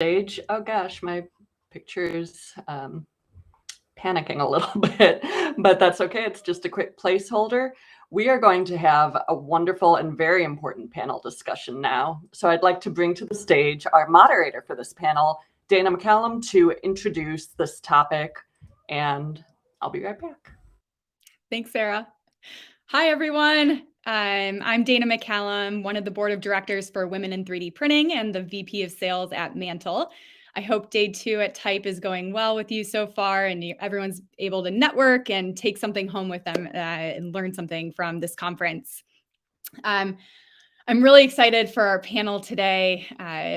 Stage. Oh gosh, my picture's panicking a little bit, but that's okay. It's just a quick placeholder. We are going to have a wonderful and very important panel discussion now. So I'd like to bring to the stage our moderator for this panel, Dana McCallum, to introduce this topic, and I'll be right back. Thanks, Sarah. Hi, everyone. I'm Dana McCallum, one of the board of directors for Women in 3D Printing and the VP of Sales at Mantle. I hope day 2 at TIPE is going well with you so far and everyone's able to network and take something home with them and learn something from this conference. I'm really excited for our panel today.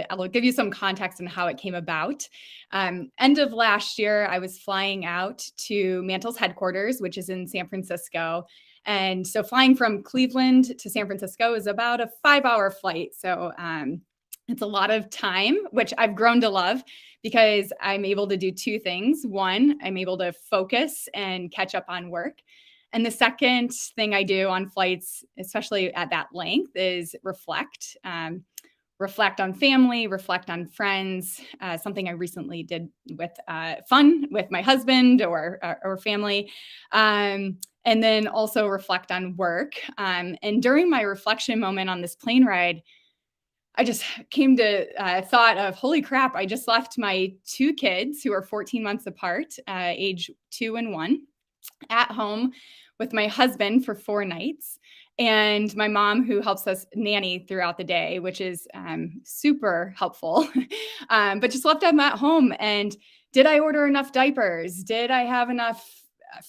I'll give you some context on how it came about. End of last year, I was flying out to Mantle's headquarters, which is in San Francisco. And so flying from Cleveland to San Francisco is about a 5-hour flight. So it's a lot of time, which I've grown to love because I'm able to do 2 things. One, I'm able to focus and catch up on work. And the second thing I do on flights, especially at that length, is reflect. Reflect on family, reflect on friends, something I recently did with fun with my husband or family. And then also reflect on work. And during my reflection moment on this plane ride, I just came to thought of, holy crap, I just left my 2 kids who are 14 months apart, age 2 and 1, at home with my husband for 4 nights and my mom who helps us nanny throughout the day, which is super helpful, but just left them at home. And did I order enough diapers? Did I have enough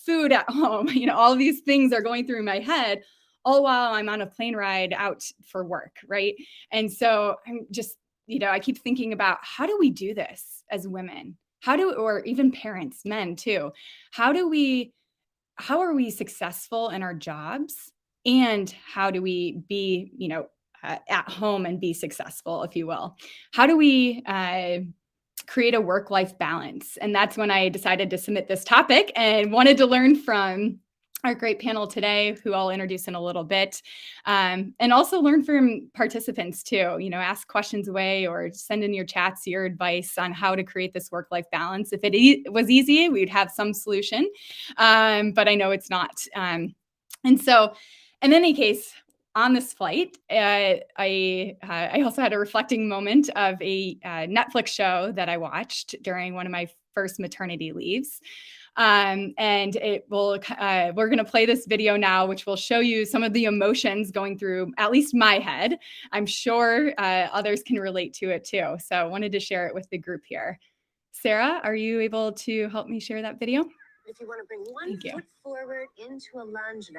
food at home? You know, all of these things are going through my head all while I'm on a plane ride out for work, right? And so I'm just, I keep thinking about how do we do this as women? Or even parents, men too. How are we successful in our jobs? And how do we be, at home and be successful, if you will? How do we create a work-life balance? And that's when I decided to submit this topic and wanted to learn from our great panel today, who I'll introduce in a little bit, and also learn from participants too. Ask questions away or send in your chats your advice on how to create this work-life balance. If it was easy, we'd have some solution, but I know it's not. And so, in any case, on this flight, I also had a reflecting moment of a Netflix show that I watched during one of my first maternity leaves. And we're going to play this video now, which will show you some of the emotions going through at least my head. I'm sure others can relate to it too. So I wanted to share it with the group here. Sarah, are you able to help me share that video? If you want to bring one foot forward into a lunge and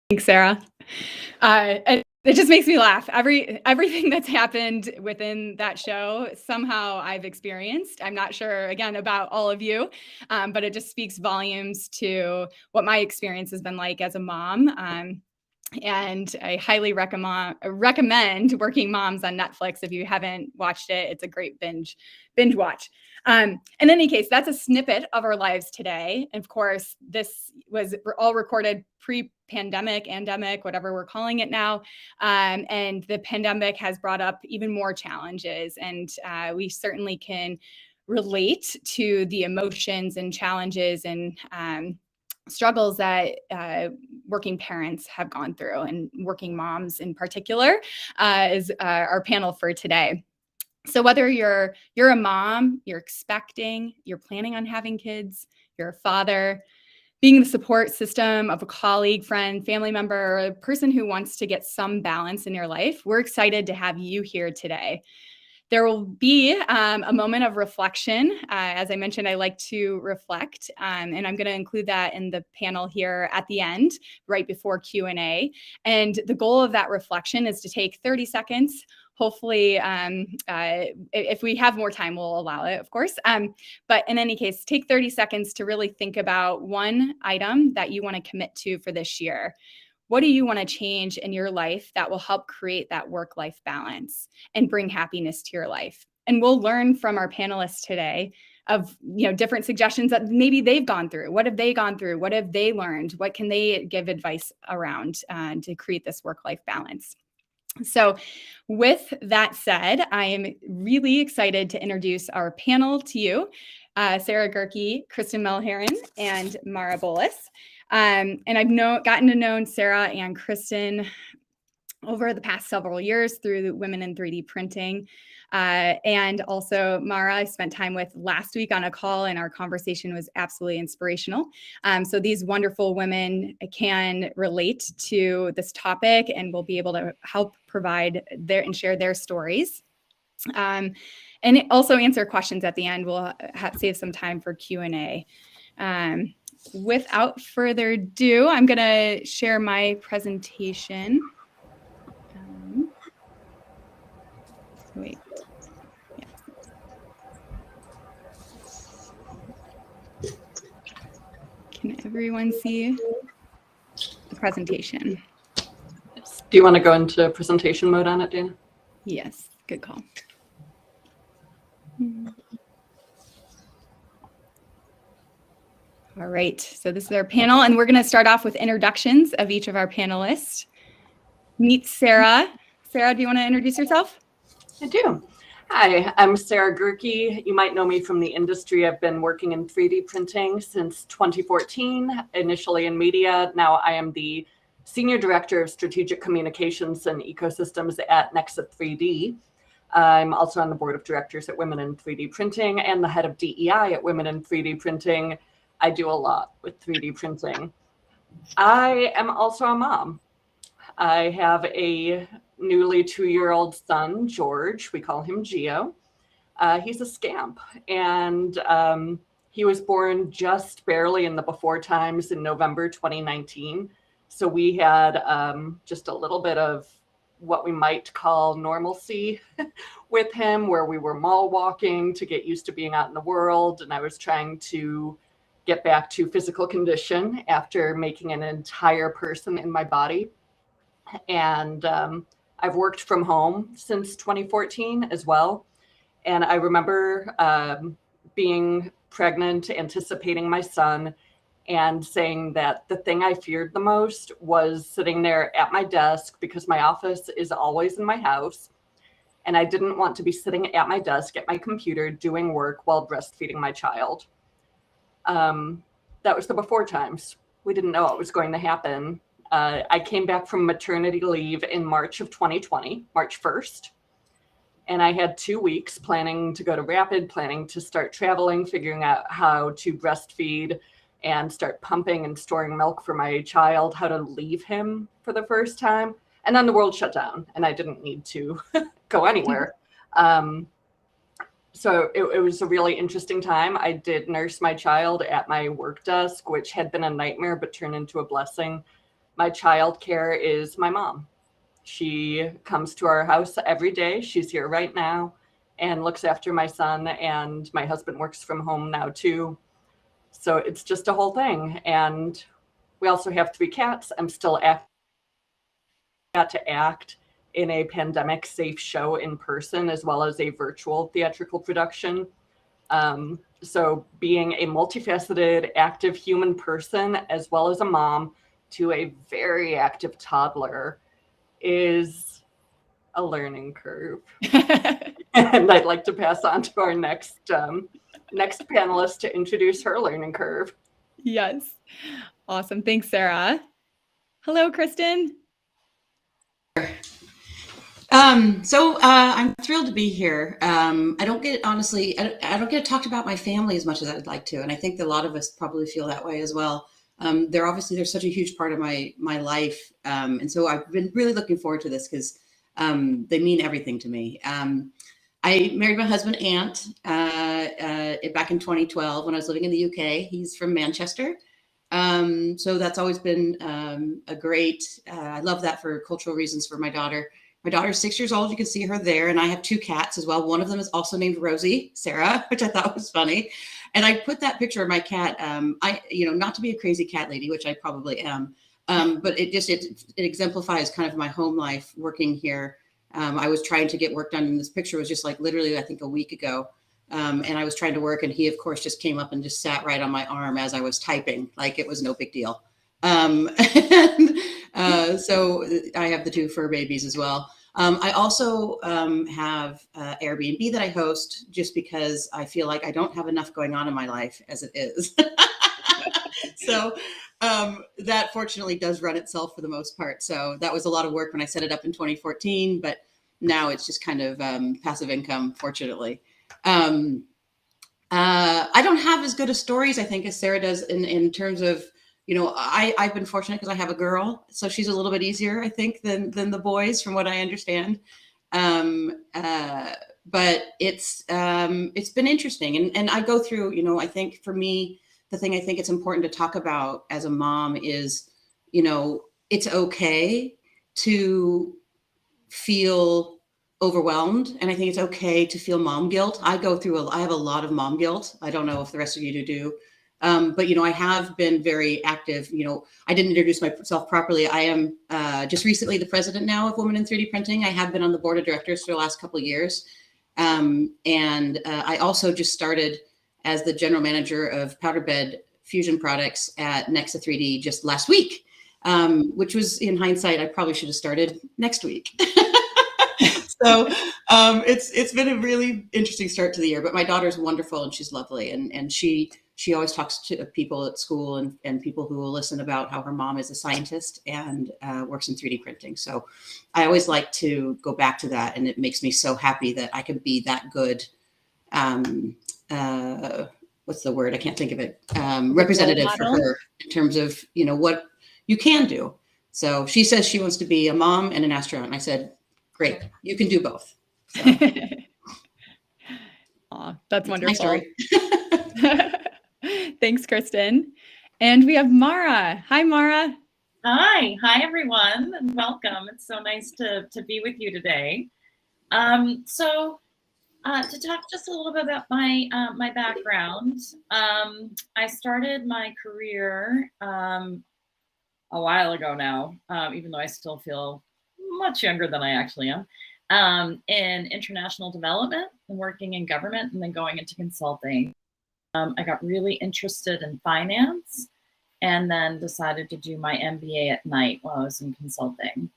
Thanks, Sarah. It just makes me laugh. Everything that's happened within that show, somehow I've experienced. I'm not sure, again, about all of you, but it just speaks volumes to what my experience has been like as a mom. And I highly recommend Working Moms on Netflix. If you haven't watched it, it's a great binge watch. In any case, that's a snippet of our lives today. And of course, this was all recorded pre-pandemic, endemic, whatever we're calling it now. And the pandemic has brought up even more challenges. And we certainly can relate to the emotions and challenges and struggles that working parents have gone through, and working moms in particular is our panel for today. So whether you're a mom, you're expecting, you're planning on having kids, you're a father, being the support system of a colleague, friend, family member, or a person who wants to get some balance in your life, we're excited to have you here today. There will be a moment of reflection. As I mentioned, I like to reflect, and I'm going to include that in the panel here at the end, right before Q&A. And the goal of that reflection is to take 30 seconds. Hopefully, if we have more time, we'll allow it, of course. But in any case, take 30 seconds to really think about one item that you want to commit to for this year. What do you want to change in your life that will help create that work-life balance and bring happiness to your life? And we'll learn from our panelists today of different suggestions that maybe they've gone through. What have they gone through? What have they learned? What can they give advice around to create this work-life balance? So with that said, I am really excited to introduce our panel to you, Sarah Goehrke, Kristin Mulherin, and Mara Bolis. And I've gotten to know Sarah and Kristin over the past several years through the Women in 3D Printing. And also Mara, I spent time with last week on a call, and our conversation was absolutely inspirational. So these wonderful women can relate to this topic and will be able to help provide and share their stories. And also answer questions at the end. We'll save some time for Q&A. Without further ado, I'm going to share my presentation. Wait. Yeah. Can everyone see the presentation? Yes. Do you want to go into presentation mode on it, Dana? Yes, good call. All right, so this is our panel, and we're going to start off with introductions of each of our panelists. Meet Sarah. Sarah, do you want to introduce yourself? I do. Hi, I'm Sarah Goehrke. You might know me from the industry. I've been working in 3D printing since 2014, initially in media. Now I am the Senior Director of Strategic Communications and Ecosystems at Nexa3D. I'm also on the board of directors at Women in 3D Printing and the head of DEI at Women in 3D Printing. I do a lot with 3D printing. I am also a mom. I have a newly 2-year-old son, George. We call him Geo. He's a scamp, and he was born just barely in the before times in November 2019. So we had just a little bit of what we might call normalcy with him, where we were mall walking to get used to being out in the world, and I was trying to get back to physical condition after making an entire person in my body. And I've worked from home since 2014 as well. And I remember being pregnant, anticipating my son, and saying that the thing I feared the most was sitting there at my desk, because my office is always in my house. And I didn't want to be sitting at my desk at my computer doing work while breastfeeding my child. That was the before times. We didn't know what was going to happen. I came back from maternity leave in March of 2020, March 1st. And I had 2 weeks planning to go to Rapid, planning to start traveling, figuring out how to breastfeed and start pumping and storing milk for my child, how to leave him for the first time. And then the world shut down and I didn't need to go anywhere. So it was a really interesting time. I did nurse my child at my work desk, which had been a nightmare, but turned into a blessing. My childcare is my mom. She comes to our house every day. She's here right now and looks after my son, and my husband works from home now too. So it's just a whole thing. And we also have 3 cats. I'm still active got to act in a pandemic safe show in person as well as a virtual theatrical production. So being a multifaceted, active human person, as well as a mom to a very active toddler, is a learning curve. And I'd like to pass on to our next panelist to introduce her learning curve. Yes. Awesome. Thanks, Sarah. Hello, Kristin. I'm thrilled to be here. I don't get talked about my family as much as I'd like to. And I think that a lot of us probably feel that way as well. They're such a huge part of my life. And so I've been really looking forward to this because they mean everything to me. I married my husband, Ant, back in 2012 when I was living in the UK. He's from Manchester. So that's always been a great, I love that for cultural reasons for my daughter. My daughter's 6 years old. You can see her there. And I have 2 cats as well. One of them is also named Rosie, Sarah, which I thought was funny. And I put that picture of my cat, not to be a crazy cat lady, which I probably am, but it exemplifies kind of my home life working here. I was trying to get work done, and this picture was just like literally, I think, a week ago. And I was trying to work, and he, of course, just came up and just sat right on my arm as I was typing, like it was no big deal. So I have the 2 fur babies as well. I also have Airbnb that I host just because I feel like I don't have enough going on in my life as it is. So that fortunately does run itself for the most part. So that was a lot of work when I set it up in 2014, but now it's just kind of passive income, fortunately. I don't have as good of stories, I think, as Sarah does in terms of, I've been fortunate because I have a girl, so she's a little bit easier, I think, than the boys, from what I understand. But it's been interesting, and I go through, I think for me, the thing I think it's important to talk about as a mom is, it's okay to feel overwhelmed, and I think it's okay to feel mom guilt. I have a lot of mom guilt. I don't know if the rest of you do. But, I have been very active. I didn't introduce myself properly. I am just recently the president now of Women in 3D Printing. I have been on the board of directors for the last couple of years. And I also just started as the general manager of powder bed fusion products at Nexa3D just last week, which was, in hindsight, I probably should have started next week. So it's been a really interesting start to the year, but my daughter's wonderful and she's lovely. And she always talks to people at school and people who will listen about how her mom is a scientist and works in 3D printing. So I always like to go back to that. And it makes me so happy that I can be that good. What's the word? I can't think of it. Representative for her in terms of, what you can do. So she says she wants to be a mom and an astronaut. And I said, great, you can do both. So. Aw, that's wonderful. My story. Thanks, Kristin. And we have Mara. Hi, Mara. Hi everyone, and welcome. It's so nice to be with you today. To talk just a little bit about my my background, I started my career a while ago now, even though I still feel much younger than I actually am, in international development and working in government, and then going into consulting. I got really interested in finance, and then decided to do my MBA at night while I was in consulting.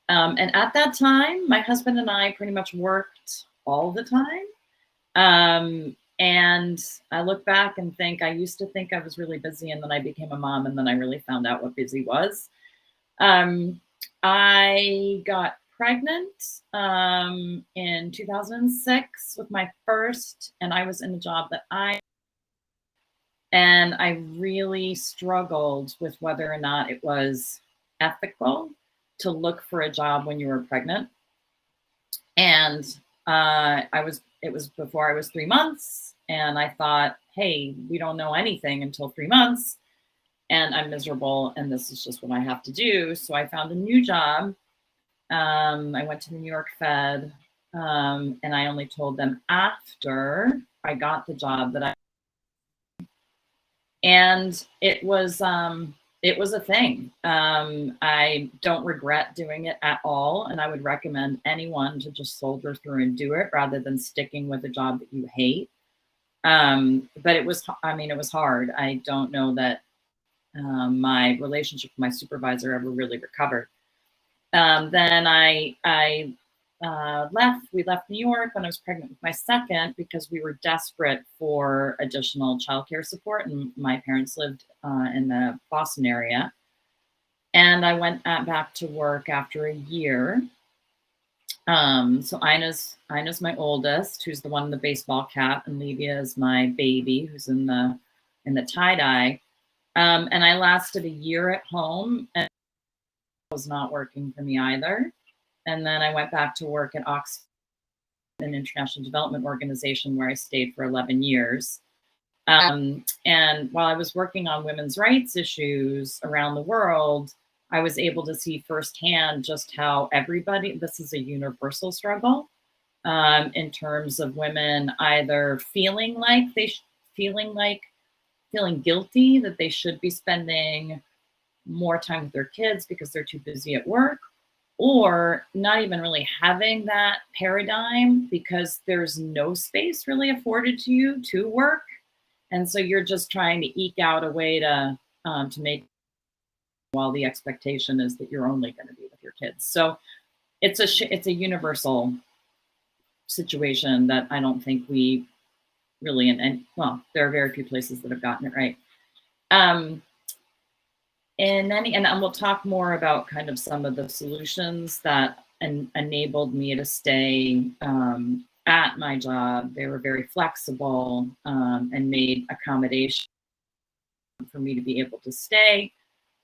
And at that time, my husband and I pretty much worked all the time. And I look back and think, I used to think I was really busy, and then I became a mom, and then I really found out what busy was. I got pregnant in 2006 with my first, and I was in a job that and I really struggled with whether or not it was ethical to look for a job when you were pregnant. And it was before I was 3 months, and I thought, hey, we don't know anything until 3 months, and I'm miserable, and this is just what I have to do. So I found a new job. I went to the New York Fed, and I only told them after I got the job that and it was it was a thing. I don't regret doing it at all. And I would recommend anyone to just soldier through and do it rather than sticking with a job that you hate. But it was hard. I don't know that my relationship with my supervisor ever really recovered. Then we left New York when I was pregnant with my second because we were desperate for additional childcare support, and my parents lived in the Boston area. And I went back to work after a year. So Ina's my oldest, who's the one in the baseball cap, and Livia is my baby, who's in the tie-dye. And I lasted a year at home, and it was not working for me either. And then I went back to work at Oxford, an international development organization where I stayed for 11 years. And while I was working on women's rights issues around the world, I was able to see firsthand just how this is a universal struggle in terms of women either feeling guilty that they should be spending more time with their kids because they're too busy at work, or not even really having that paradigm because there's no space really afforded to you to work. And so you're just trying to eke out a way to make, while the expectation is that you're only going to be with your kids. So it's a universal situation that I don't think we really, and there are very few places that have gotten it right. And we'll talk more about kind of some of the solutions that enabled me to stay at my job. They were very flexible and made accommodation for me to be able to stay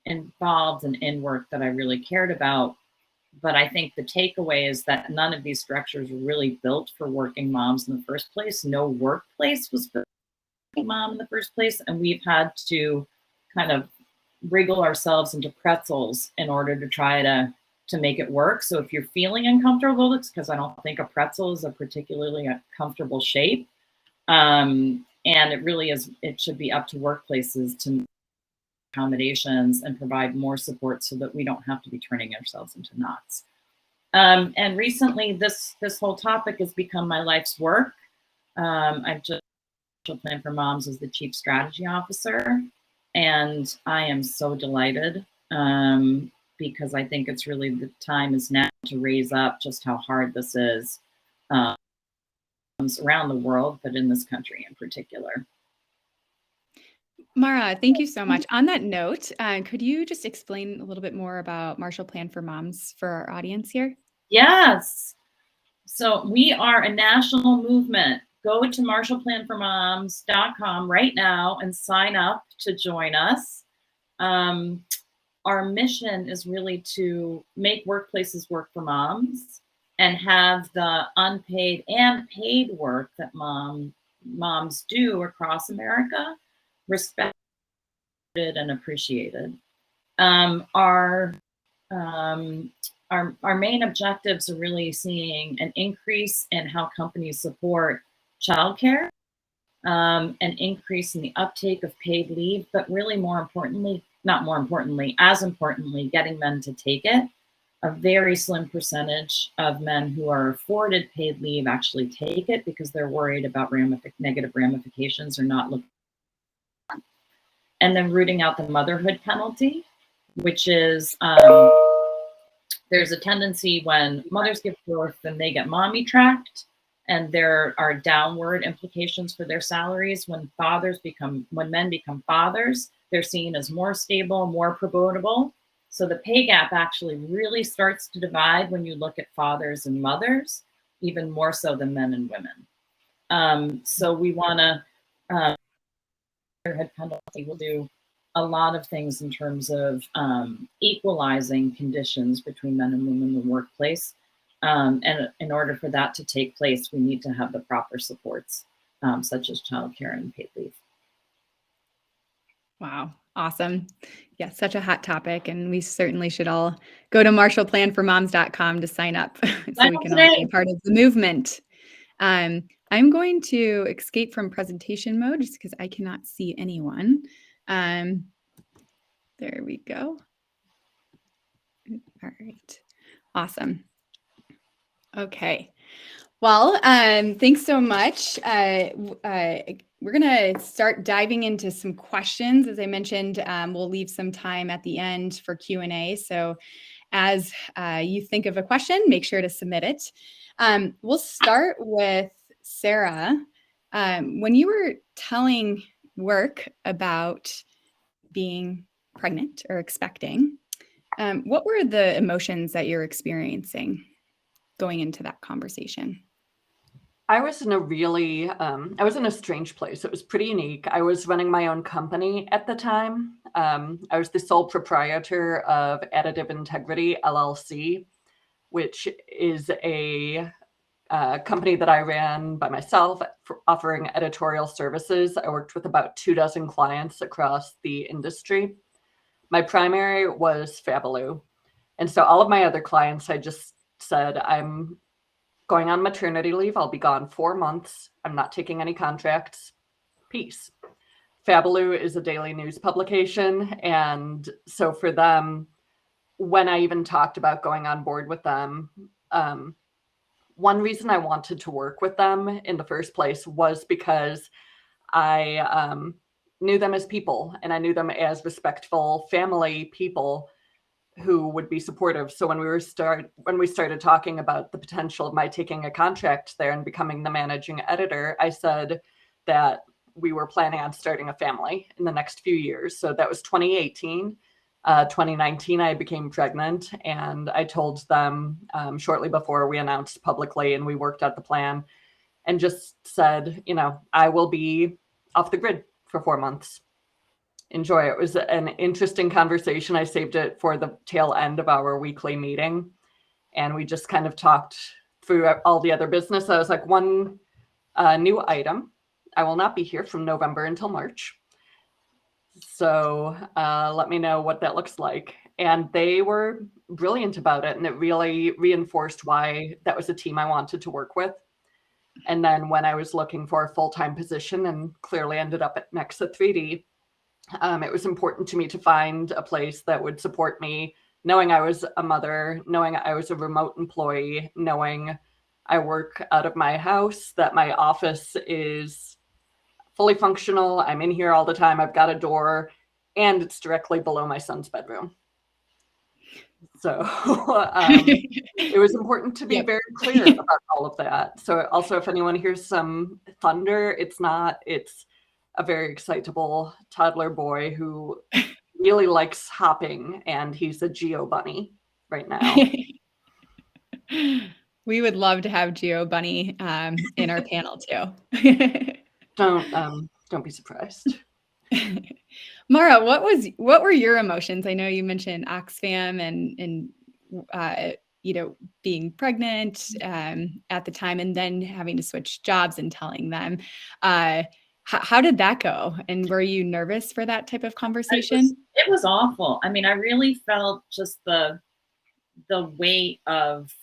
involved and in work that I really cared about. But I think the takeaway is that none of these structures were really built for working moms in the first place. No workplace was built for working mom in the first place. And we've had to kind of wriggle ourselves into pretzels in order to try to make it work. So if you're feeling uncomfortable, it's because I don't think a pretzel is a particularly comfortable shape. And it should be up to workplaces to make accommodations and provide more support so that we don't have to be turning ourselves into knots. And recently this whole topic has become my life's work. I've just Plan for Moms as the Chief Strategy Officer. And I am so delighted because I think it's really the time is now to raise up just how hard this is around the world, but in this country in particular. Mara, thank you so much. On that note, could you just explain a little bit more about Marshall Plan for Moms for our audience here? Yes. So we are a national movement. Go to MarshallPlanForMoms.com right now and sign up to join us. Our mission is really to make workplaces work for moms and have the unpaid and paid work that moms do across America respected and appreciated. Our main objectives are really seeing an increase in how companies support childcare, an increase in the uptake of paid leave, but really as importantly, getting men to take it. A very slim percentage of men who are afforded paid leave actually take it because they're worried about negative ramifications or not looking. And then rooting out the motherhood penalty, which is there's a tendency when mothers give birth, then they get mommy tracked, and there are downward implications for their salaries. When men become fathers, they're seen as more stable, more promotable. So the pay gap actually really starts to divide when you look at fathers and mothers, even more so than men and women. So we want to motherhood penalty will do a lot of things in terms of equalizing conditions between men and women in the workplace. And in order for that to take place, we need to have the proper supports, such as childcare and paid leave. Wow. Awesome. Yeah, such a hot topic. And we certainly should all go to MarshallPlanForMoms.com to sign up so we can all be part of the movement. I'm going to escape from presentation mode just because I cannot see anyone. There There we go. All right. Awesome. Okay. Well, thanks so much. We're going to start diving into some questions. As I mentioned, we'll leave some time at the end for Q&A. So as you think of a question, make sure to submit it. We'll start with Sarah. When you were telling Work about being pregnant or expecting, what were the emotions that you're experiencing going into that conversation? I was in a really, I was in a strange place. It was pretty unique. I was running my own company at the time. I was the sole proprietor of Additive Integrity, LLC, which is a company that I ran by myself for offering editorial services. I worked with about 24 clients across the industry. My primary was Fabulous. And so all of my other clients, I just said, I'm going on maternity leave. I'll be gone 4 months. I'm not taking any contracts. Peace. Fabulous is a daily news publication. And so for them, when I even talked about going on board with them, one reason I wanted to work with them in the first place was because I knew them as people, and I knew them as respectful family people who would be supportive. So when we started talking about the potential of my taking a contract there and becoming the managing editor, I said that we were planning on starting a family in the next few years. So that was 2018. 2019, I became pregnant, and I told them shortly before we announced publicly, and we worked out the plan, and just said, I will be off the grid for 4 months. Enjoy. It was an interesting conversation. I saved it for the tail end of our weekly meeting, and we just kind of talked through all the other business. I was like, one new item. I will not be here from November until March. So let me know what that looks like. And they were brilliant about it. And it really reinforced why that was a team I wanted to work with. And then when I was looking for a full-time position and clearly ended up at Nexa3D, it was important to me to find a place that would support me, knowing I was a mother, knowing I was a remote employee, knowing I work out of my house, that my office is fully functional. I'm in here all the time. I've got a door, and it's directly below my son's bedroom. So it was important to be very clear about all of that. So also, if anyone hears some thunder, it's a very excitable toddler boy who really likes hopping, and he's a Geo bunny right now. We would love to have Geo Bunny in our panel too. Don't be surprised. Mara, what were your emotions? I know you mentioned Oxfam and being pregnant at the time, and then having to switch jobs and telling them. How did that go? And were you nervous for that type of conversation? It was awful. I mean, I really felt just the weight of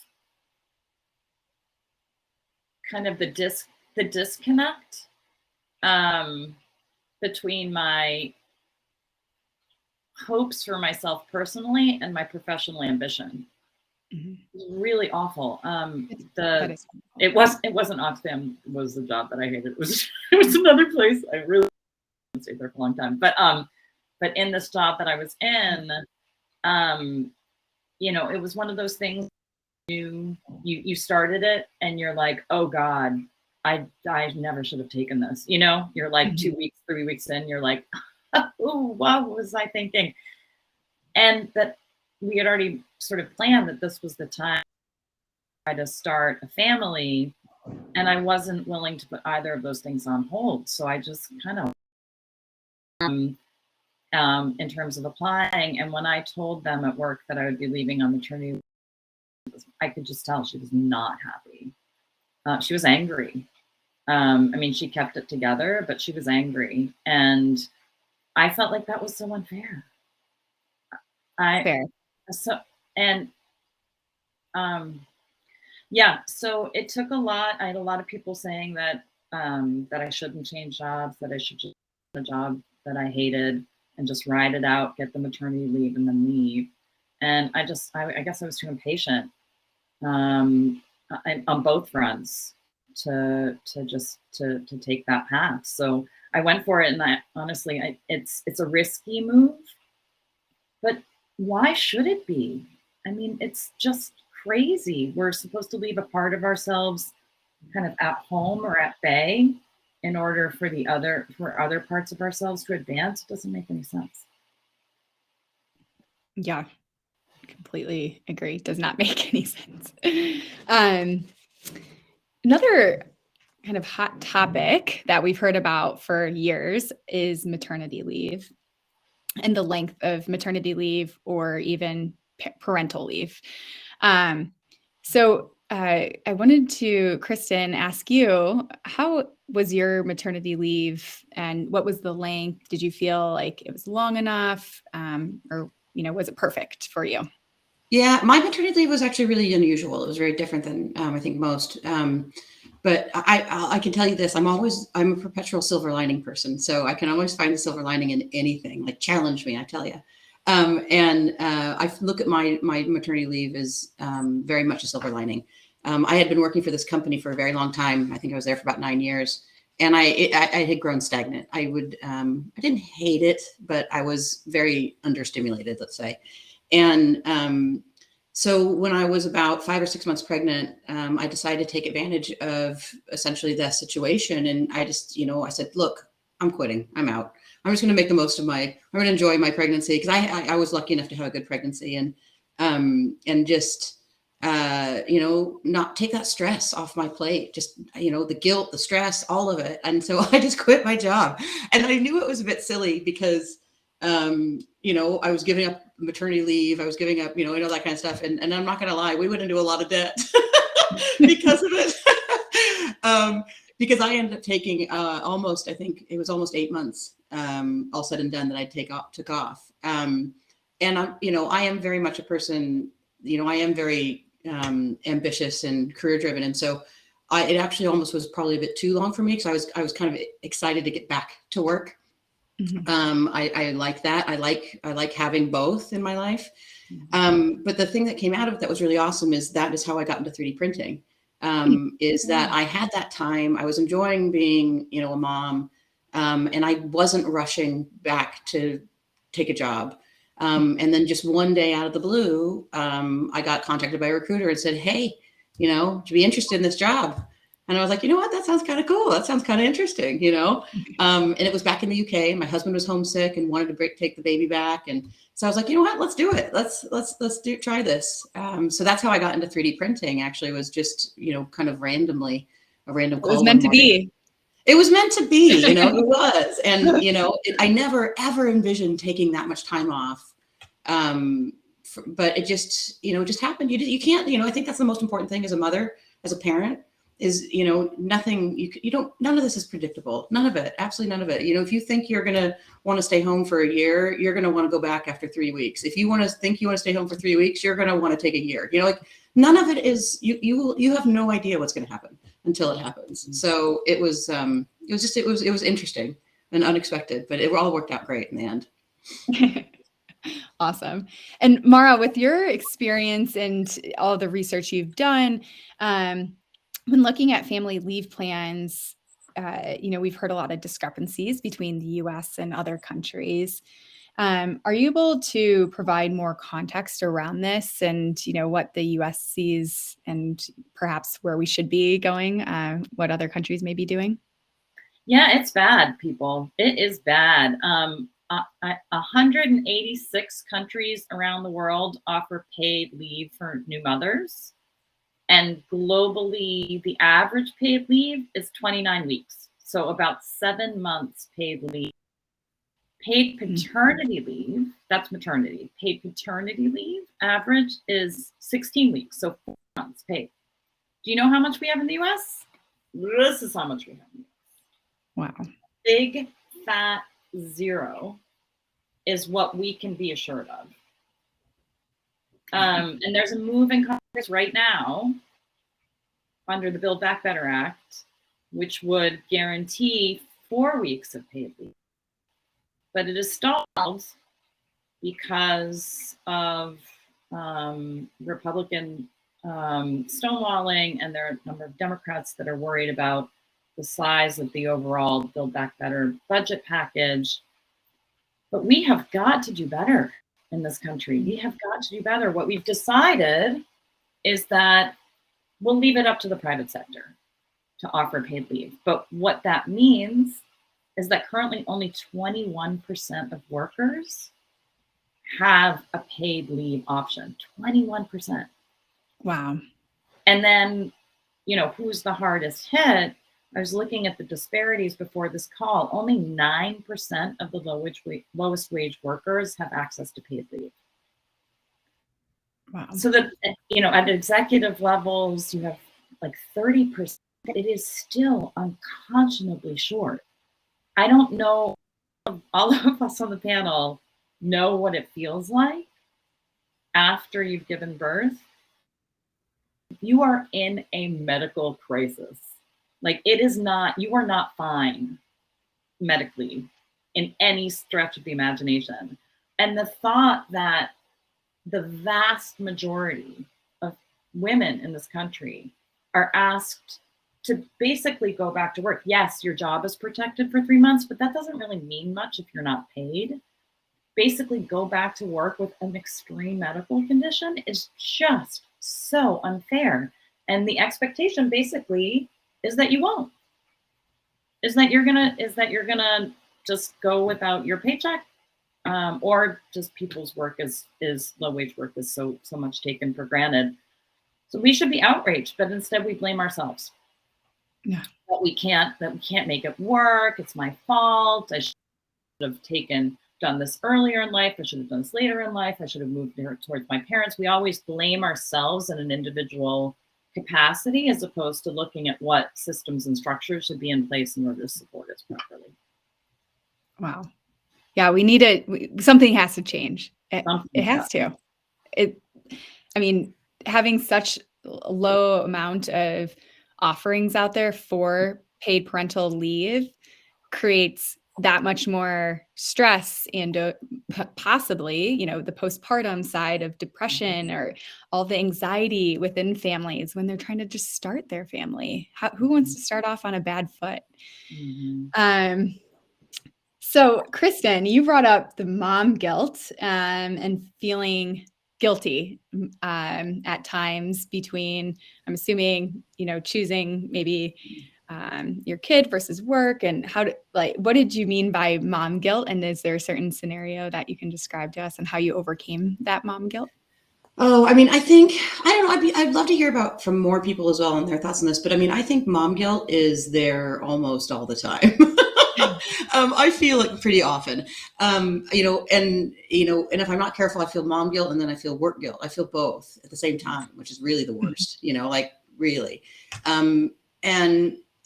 kind of the disconnect between my hopes for myself personally and my professional ambition. Mm-hmm. It was really awful. It wasn't Oxfam was the job that I hated. It was another place. I really didn't stay there for a long time. But in this job that I was in, it was one of those things. You started it and you're like, oh God, I never should have taken this. You're like 2 weeks, 3 weeks in, you're like, oh, what was I thinking? And that we had already sort of planned that this was the time to start a family, and I wasn't willing to put either of those things on hold. So I just kind of, in terms of applying, and when I told them at work that I would be leaving on maternity leave, I could just tell she was not happy. She was angry. She kept it together, but she was angry. And I felt like that was so unfair. Fair. So it took a lot. I had a lot of people saying that I shouldn't change jobs, that I should just do a job that I hated. and just ride it out, get the maternity leave, and then leave. And I guess I was too impatient on both fronts to take that path. So I went for it, and I honestly, it's a risky move, but why should it be? I mean, it's just crazy. We're supposed to leave a part of ourselves kind of at home or at bay in order for other parts of ourselves to advance. It doesn't make any sense. Yeah, completely agree. Does not make any sense. Another kind of hot topic that we've heard about for years is maternity leave and the length of maternity leave or even parental leave. So I wanted to, Kristin, ask you, how was your maternity leave and what was the length? Did you feel like it was long enough, or, was it perfect for you? Yeah, my maternity leave was actually really unusual. It was very different than I think most. But I can tell you this: I'm a perpetual silver lining person, so I can always find a silver lining in anything. Like, challenge me, I tell you. I look at my maternity leave as very much a silver lining. I had been working for this company for a very long time. I think I was there for about 9 years, and I had grown stagnant. I didn't hate it, but I was very understimulated, let's say. And so when I was about 5 or 6 months pregnant, I decided to take advantage of essentially that situation. And I just, I said, look, I'm quitting. I'm out. I'm just going to make the most of I'm going to enjoy my pregnancy, because I was lucky enough to have a good pregnancy, and just, not take that stress off my plate, just, the guilt, the stress, all of it. And so I just quit my job, and I knew it was a bit silly because, I was giving up maternity leave. I was giving up, that kind of stuff. And I'm not going to lie, we went into a lot of debt because of it. Because I ended up taking almost 8 months, all said and done, that I took off. And I am very much a person, I am very ambitious and career driven. And so it actually almost was probably a bit too long for me, because I was kind of excited to get back to work. Mm-hmm. I like that. I like having both in my life. Mm-hmm. But the thing that came out of it that was really awesome is how I got into 3D printing. Is that I had that time. I was enjoying being, a mom, and I wasn't rushing back to take a job. And then just one day out of the blue, I got contacted by a recruiter and said, hey, would you be interested in this job? And I was like, you know what, that sounds kind of cool. That sounds kind of interesting, and it was back in the UK. My husband was homesick and wanted to take the baby back. And so I was like, you know what, let's do it. Let's try this. So that's how I got into 3D printing. Actually, was just, kind of randomly, a random call. It was meant to be. It was meant to be, it was. And, I never, ever envisioned taking that much time off. But it just, it just happened. You can't, I think that's the most important thing as a mother, as a parent, is, nothing, none of this is predictable. None of it, absolutely none of it. If you think you're going to want to stay home for a year, you're going to want to go back after 3 weeks. If you want to stay home for 3 weeks, you're going to want to take a year. None of it is, you have no idea what's going to happen until it happens. So it was interesting and unexpected, but it all worked out great in the end. Awesome. And Mara, with your experience and all the research you've done, when looking at family leave plans, we've heard a lot of discrepancies between the US and other countries. Are you able to provide more context around this and, what the US sees and perhaps where we should be going, what other countries may be doing? Yeah, it's bad, people. It is bad. 186 countries around the world offer paid leave for new mothers. And globally, the average paid leave is 29 weeks. So about 7 months paid leave. Paid paternity leave, that's maternity. Paid paternity leave average is 16 weeks, so 4 months paid. Do you know how much we have in the US? This is how much we have in the US. Wow. Big fat 0 is what we can be assured of. And there's a move in Congress right now under the Build Back Better Act, which would guarantee 4 weeks of paid leave. but it is stalled because of Republican stonewalling, and there are a number of Democrats that are worried about the size of the overall Build Back Better budget package. But we have got to do better in this country. We have got to do better. What we've decided is that we'll leave it up to the private sector to offer paid leave. But what that means is that currently only 21% of workers have a paid leave option. 21%. Wow. And then, you know, who's the hardest hit? I was looking at the disparities before this call. Only 9% of the lowest wage workers have access to paid leave. Wow. So that, you know, at executive levels, you have like 30%. It is still unconscionably short. I don't know, all of us on the panel know what it feels like after you've given birth. You are in a medical crisis. Like, it is not, you are not fine medically in any stretch of the imagination. And the thought that the vast majority of women in this country are asked to basically go back to work. Yes, your job is protected for 3 months, but that doesn't really mean much if you're not paid. Basically go back to work with an extreme medical condition is just so unfair. And the expectation basically is that you won't. Is that you're gonna just go without your paycheck, or just people's work is low wage work is so much taken for granted. So we should be outraged, but instead we blame ourselves. Yeah. That we can't make it work. It's my fault. I should have done this earlier in life. I should have done this later in life. I should have moved towards my parents. We always blame ourselves in an individual capacity, as opposed to looking at what systems and structures should be in place in order to support us properly. Wow. Yeah, we need something has to change. It has to. I mean, having such a low amount of offerings out there for paid parental leave creates that much more stress and possibly, you know, the postpartum side of depression or all the anxiety within families when they're trying to just start their family. Who wants to start off on a bad foot? Mm-hmm. So Kristin, you brought up the mom guilt and feeling guilty at times between, I'm assuming, you know, choosing maybe your kid versus work, and what did you mean by mom guilt? And is there a certain scenario that you can describe to us and how you overcame that mom guilt? Oh, I mean, I don't know. I'd love to hear from more people as well and their thoughts on this. But I mean, I think mom guilt is there almost all the time. I feel it pretty often, and if I'm not careful, I feel mom guilt and then I feel work guilt. I feel both at the same time, which is really the worst, like really. And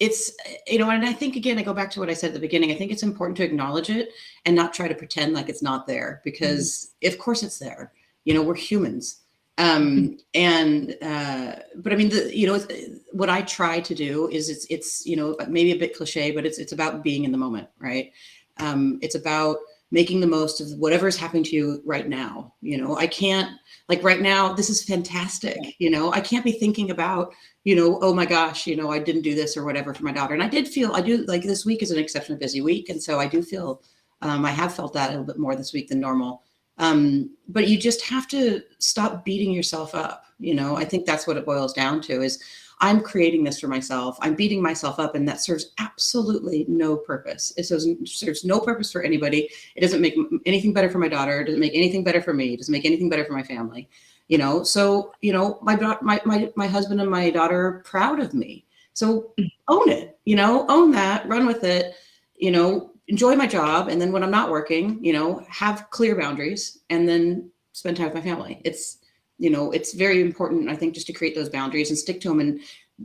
it's, and I think, again, I go back to what I said at the beginning. I think it's important to acknowledge it and not try to pretend like it's not there, because of course it's there. We're humans. But I mean, what I try to do is it's maybe a bit cliche, but it's about being in the moment, right? It's about making the most of whatever's happening to you right now. I can't, like right now, this is fantastic. I can't be thinking about, oh my gosh, I didn't do this or whatever for my daughter. And I do like this week is an exceptionally busy week. And so I do feel, I have felt that a little bit more this week than normal. But you just have to stop beating yourself up. I think that's what it boils down to is I'm creating this for myself. I'm beating myself up, and that serves absolutely no purpose. It serves no purpose for anybody. It doesn't make anything better for my daughter. It doesn't make anything better for me. It doesn't make anything better for my family. So, my husband and my daughter are proud of me. So own it, own that, run with it, enjoy my job. And then when I'm not working, have clear boundaries and then spend time with my family. It's very important, I think, just to create those boundaries and stick to them. And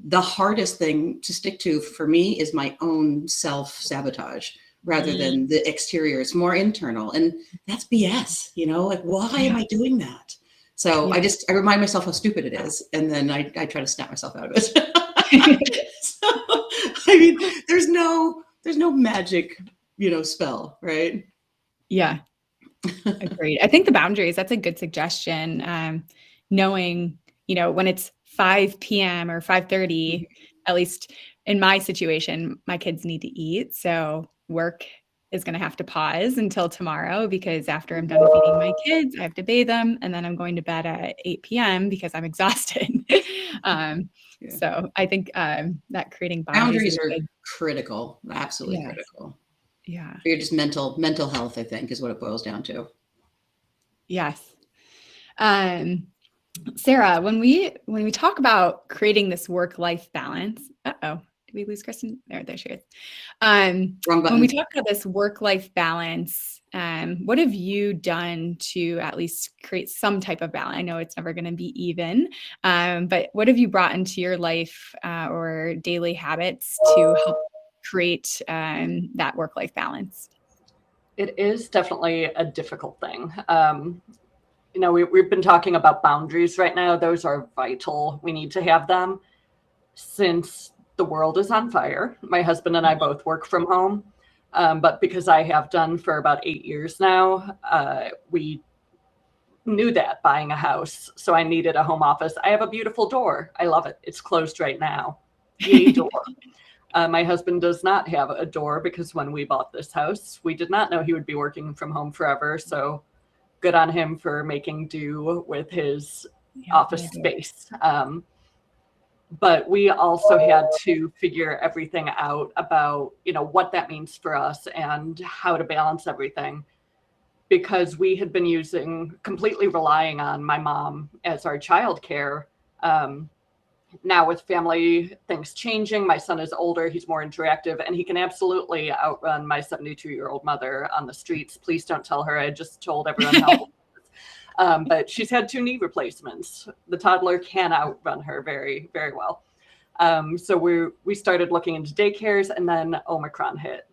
the hardest thing to stick to for me is my own self-sabotage rather than the exterior. It's more internal. And that's BS, like, why am I doing that? So I remind myself how stupid it is. And then I try to snap myself out of it. So, I mean, there's no magic, spell, right? Yeah. Agreed. I think the boundaries, that's a good suggestion. Knowing, when it's 5 p.m. or 5:30, at least in my situation, my kids need to eat. So work is going to have to pause until tomorrow, because after I'm done feeding my kids, I have to bathe them. And then I'm going to bed at 8 p.m. because I'm exhausted. So I think that creating boundaries are good. critical, absolutely Yes. critical. Yeah. For your just mental health, I think, is what it boils down to. Yes. Sarah, when we talk about creating this work-life balance, did we lose Kristin? There she is. Wrong button. When we talk about this work-life balance, what have you done to at least create some type of balance? I know it's never going to be even, but what have you brought into your life or daily habits to help create that work-life balance? It is definitely a difficult thing. We've been talking about boundaries right now. Those are vital. We need to have them. Since the world is on fire, my husband and I both work from home. But because I have done for about 8 years now, we knew that buying a house. So I needed a home office. I have a beautiful door. I love it. It's closed right now. Yay, door. My husband does not have a door because when we bought this house, we did not know he would be working from home forever. So good on him for making do with his office space. But we also had to figure everything out about, what that means for us and how to balance everything, because we had been completely relying on my mom as our childcare. Now with family things changing, my son is older, he's more interactive, and he can absolutely outrun my 72-year-old mother on the streets. Please don't tell her I just told everyone how but she's had 2 knee replacements. The toddler can outrun her very, very well. So we started looking into daycares, and then Omicron hit.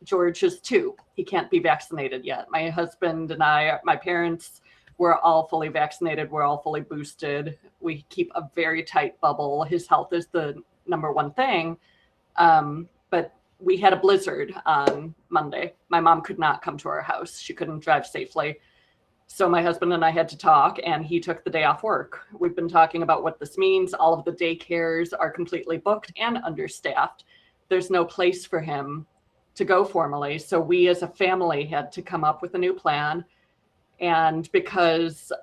George is 2. He can't be vaccinated yet. My husband and I, my parents, we're all fully vaccinated. We're all fully boosted. We keep a very tight bubble. His health is the number one thing. But we had a blizzard on Monday. My mom could not come to our house. She couldn't drive safely. So my husband and I had to talk, and he took the day off work. We've been talking about what this means. All of the daycares are completely booked and understaffed. There's no place for him to go formally. So we as a family had to come up with a new plan. And because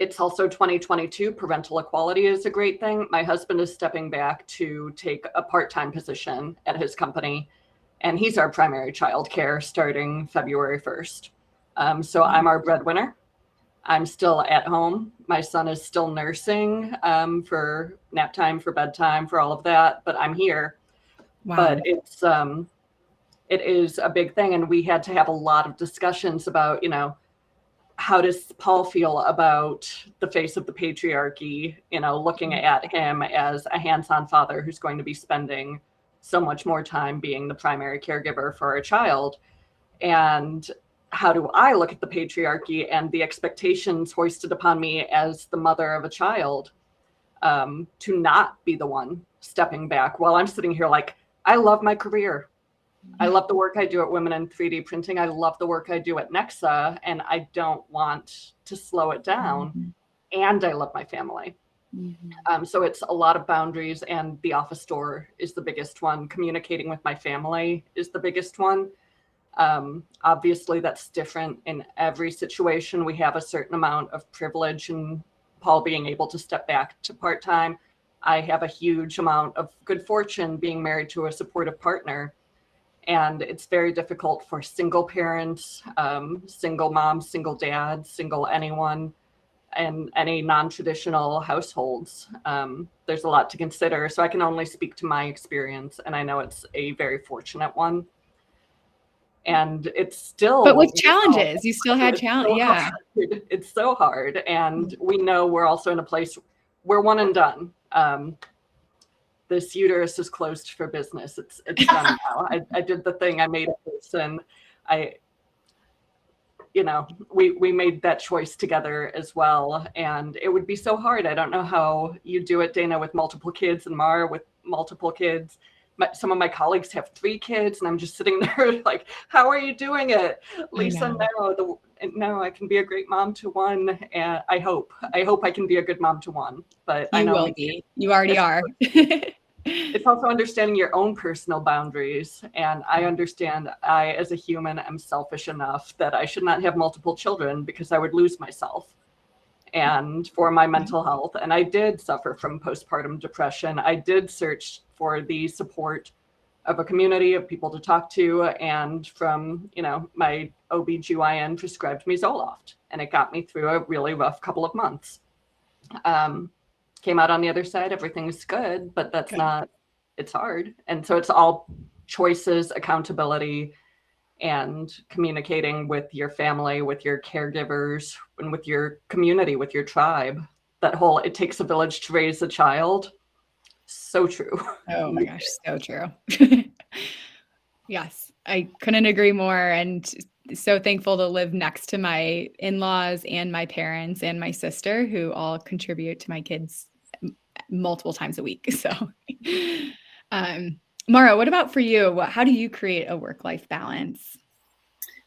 it's also 2022, parental equality is a great thing. My husband is stepping back to take a part-time position at his company, and he's our primary childcare starting February 1st. So I'm our breadwinner. I'm still at home. My son is still nursing for nap time, for bedtime, for all of that, but I'm here. Wow. But it is a big thing. And we had to have a lot of discussions about, how does Paul feel about the face of the patriarchy, looking at him as a hands-on father who's going to be spending so much more time being the primary caregiver for a child. And how do I look at the patriarchy and the expectations hoisted upon me as the mother of a child to not be the one stepping back while I'm sitting here like, I love my career. I love the work I do at Women in 3D Printing. I love the work I do at Nexa, and I don't want to slow it down. And I love my family. So it's a lot of boundaries, and the office door is the biggest one. Communicating with my family is the biggest one. Obviously, that's different in every situation. We have a certain amount of privilege, and Paul being able to step back to part-time. I have a huge amount of good fortune being married to a supportive partner. And it's very difficult for single parents, single moms, single dads, single anyone, and any non-traditional households. There's a lot to consider. So I can only speak to my experience, and I know it's a very fortunate one. And it's still, but with challenges, you still had challenges. Yeah, it's so hard, and we know we're also in a place we're one and done. This uterus is closed for business. It's done now. I did the thing. I made a person. We made that choice together as well, and it would be so hard. I don't know how you do it, Dana, with multiple kids, and Mara with multiple kids. some of my colleagues have 3 kids, and I'm just sitting there like, how are you doing it? Lisa, no, I can be a great mom to one. And I hope I can be a good mom to one, but I know you will be. You already are. It's also understanding your own personal boundaries. And I understand I, as a human, am selfish enough that I should not have multiple children because I would lose myself. And for my mental health. And I did suffer from postpartum depression. I did search for the support of a community of people to talk to. And from, my OBGYN prescribed me Zoloft. And it got me through a really rough couple of months. Came out on the other side, everything's good, but that's not, it's hard. And so it's all choices, accountability, and communicating with your family, with your caregivers, and with your community, with your tribe. That whole, it takes a village to raise a child. So true. Oh my gosh, so true. Yes, I couldn't agree more. And so thankful to live next to my in-laws and my parents and my sister, who all contribute to my kids multiple times a week. So, Mara, what about for you? How do you create a work-life balance?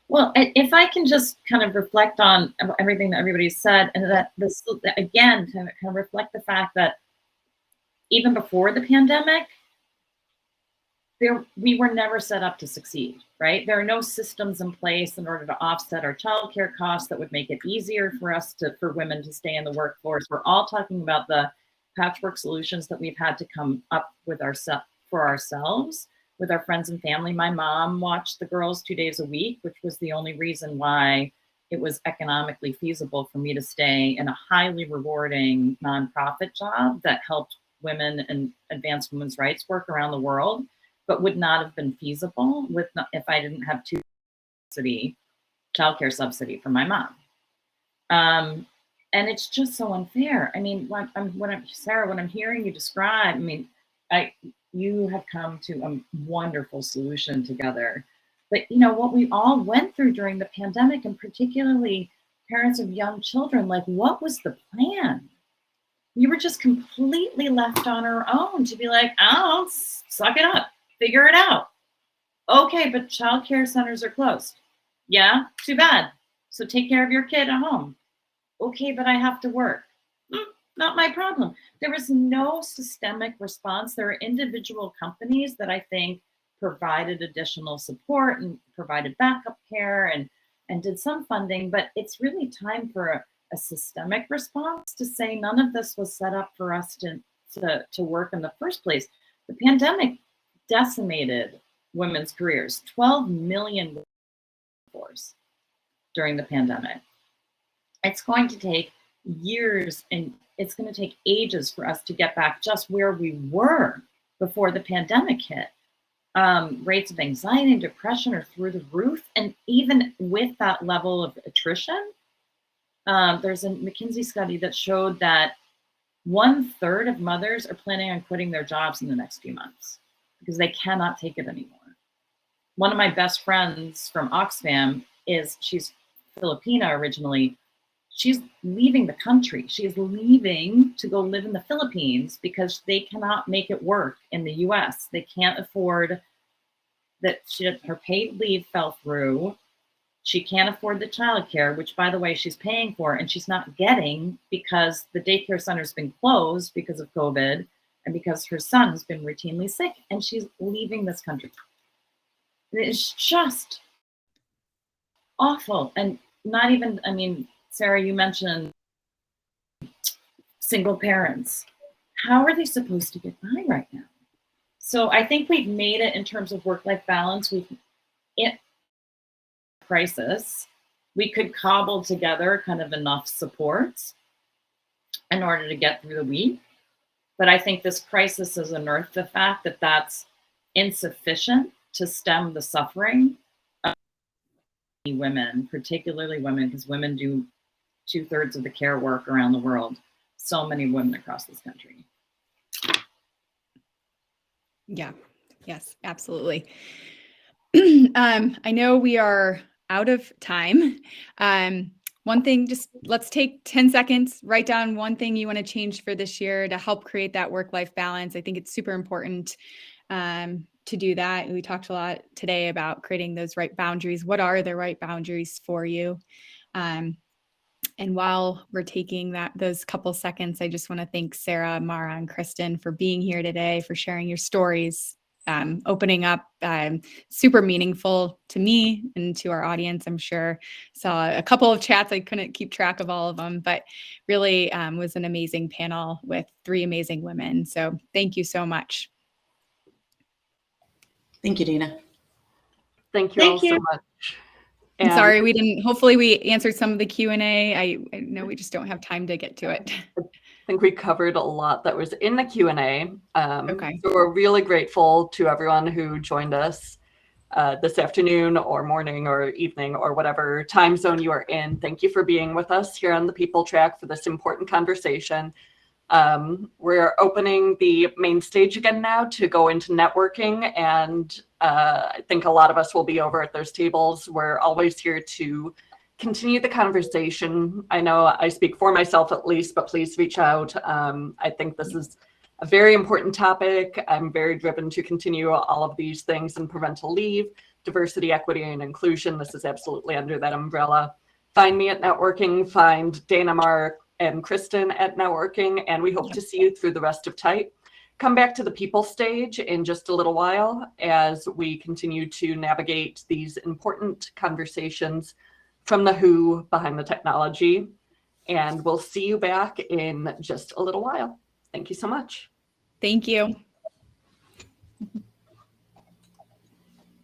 Well, if I can just kind of reflect on everything that everybody said, and that this, again, to kind of reflect the fact that even before the pandemic, we were never set up to succeed, right? There are no systems in place in order to offset our childcare costs that would make it easier for women to stay in the workforce. We're all talking about the patchwork solutions that we've had to come up with for ourselves, with our friends and family. My mom watched the girls 2 days a week, which was the only reason why it was economically feasible for me to stay in a highly rewarding nonprofit job that helped women and advance women's rights work around the world, but would not have been feasible if I didn't have childcare subsidy from my mom. And it's just so unfair. I mean, Sarah, when I'm hearing you describe, you have come to a wonderful solution together. But what we all went through during the pandemic, and particularly parents of young children, like, what was the plan? We were just completely left on our own to be like, oh, suck it up, figure it out. Okay, but childcare centers are closed. Yeah, too bad. So take care of your kid at home. Okay, but I have to work. Not my problem. There was no systemic response. There are individual companies that I think provided additional support and provided backup care and did some funding, but it's really time for a systemic response to say none of this was set up for us to work in the first place. The pandemic decimated women's careers. 12 million workforce during the pandemic. It's going to take years and it's going to take ages for us to get back just where we were before the pandemic hit. Rates of anxiety and depression are through the roof. And even with that level of attrition, there's a McKinsey study that showed that 1/3 of mothers are planning on quitting their jobs in the next few months because they cannot take it anymore. One of my best friends from Oxfam she's Filipina originally. She's leaving the country. She is leaving to go live in the Philippines because they cannot make it work in the US. They can't afford that. Her paid leave fell through. She can't afford the childcare, which, by the way, she's paying for, and she's not getting because the daycare center's been closed because of COVID and because her son has been routinely sick, and she's leaving this country. It's just awful. And not even, Sarah, you mentioned single parents. How are they supposed to get by right now? So I think we've made it in terms of work-life balance. Crisis, we could cobble together kind of enough supports in order to get through the week. But I think this crisis has unearthed the fact that that's insufficient to stem the suffering of women, particularly women, because women do 2/3 of the care work around the world. So many women across this country. Yeah. Yes, absolutely. I know we are out of time. One thing, just let's take 10 seconds, write down one thing you want to change for this year to help create that work-life balance. I think it's super important. to do that. We talked a lot today about creating those right boundaries. What are the right boundaries for you? And while we're taking those couple seconds, I just want to thank Sarah, Mara, and Kristin for being here today, for sharing your stories, opening up, super meaningful to me and to our audience. I'm sure saw a couple of chats. I couldn't keep track of all of them, but really was an amazing panel with 3 amazing women. So thank you so much. Thank you, Dana. Thank you all so much. I'm sorry we didn't, hopefully we answered some of the Q&A. I know we just don't have time to get to it. I think we covered a lot that was in the Q&A. Okay. So we're really grateful to everyone who joined us this afternoon or morning or evening or whatever time zone you are in. Thank you for being with us here on the People Track for this important conversation. We're opening the main stage again now to go into networking, and I think a lot of us will be over at those tables. We're always here to continue the conversation. I know I speak for myself at least, but please reach out. I think this is a very important topic. I'm very driven to continue all of these things in parental leave, diversity, equity, and inclusion. This is absolutely under that umbrella. Find me at networking, find Dana, Mark, and Kristin at networking, and we hope to see you through the rest of TIPE. Come back to the people stage in just a little while as we continue to navigate these important conversations from the who behind the technology. And we'll see you back in just a little while. Thank you so much. Thank you.